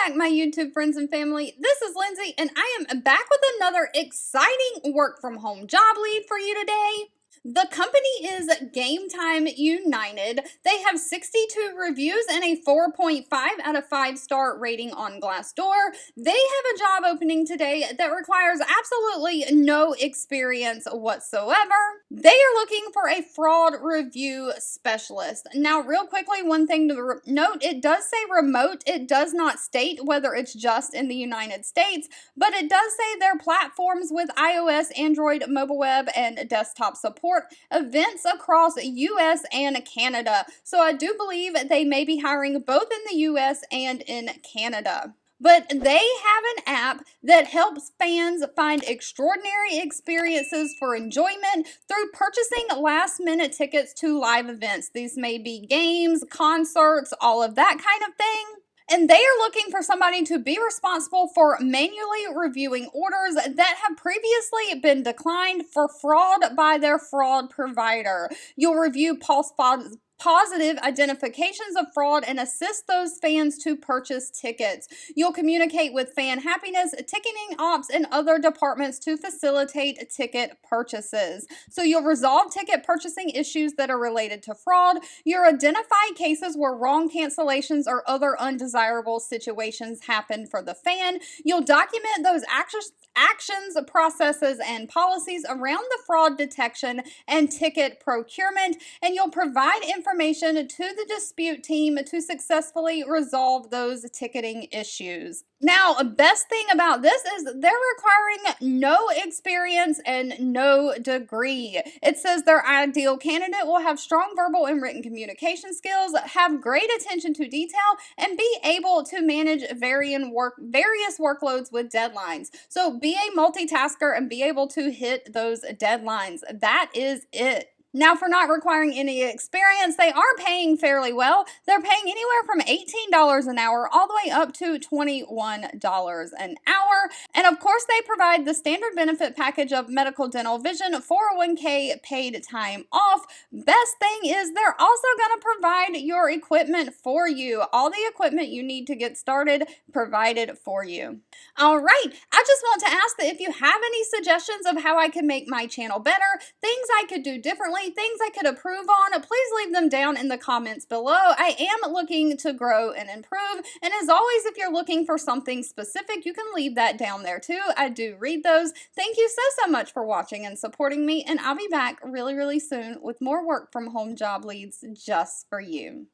back, my YouTube friends and family. This is Lindsay, and I am back with another exciting work from home job lead for you today. The company is Gametime United. They have 62 reviews and a 4.5 out of 5-star rating on Glassdoor. They have a job opening today that requires absolutely no experience whatsoever. They are looking for a fraud review specialist. Now, real quickly, one thing to note, it does say remote. It does not state whether it's just in the United States, but it does say their platforms with iOS, Android, mobile web, and desktop support events across US and Canada. So I do believe they may be hiring both in the US and in Canada. But they have an app that helps fans find extraordinary experiences for enjoyment through purchasing last-minute tickets to live events. These may be games, concerts, all of that kind of thing. And they are looking for somebody to be responsible for manually reviewing orders that have previously been declined for fraud by their fraud provider. You'll review positive identifications of fraud and assist those fans to purchase tickets. You'll communicate with fan happiness, ticketing ops, and other departments to facilitate ticket purchases. So you'll resolve ticket purchasing issues that are related to fraud. You'll identify cases where wrong cancellations or other undesirable situations happen for the fan. You'll document those actions, processes, and policies around the fraud detection and ticket procurement, and you'll provide information to the dispute team to successfully resolve those ticketing issues. Now, best thing about this is they're requiring no experience and no degree. It says their ideal candidate will have strong verbal and written communication skills, have great attention to detail, and be able to manage various workloads with deadlines. So be a multitasker and be able to hit those deadlines. That is it. Now, for not requiring any experience, they are paying fairly well. They're paying anywhere from $18 an hour all the way up to $21 an hour. And of course, they provide the standard benefit package of medical, dental, vision, 401k, paid time off. Best thing is they're also going to provide your equipment for you. All the equipment you need to get started provided for you. All right, I just want to ask that if you have any suggestions of how I can make my channel better, things I could do differently, things I could improve on, please leave them down in the comments below. I am looking to grow and improve, and as always, if you're looking for something specific, you can leave that down there too. I do read those. Thank you so much for watching and supporting me, and I'll be back really soon with more work from home job leads just for you.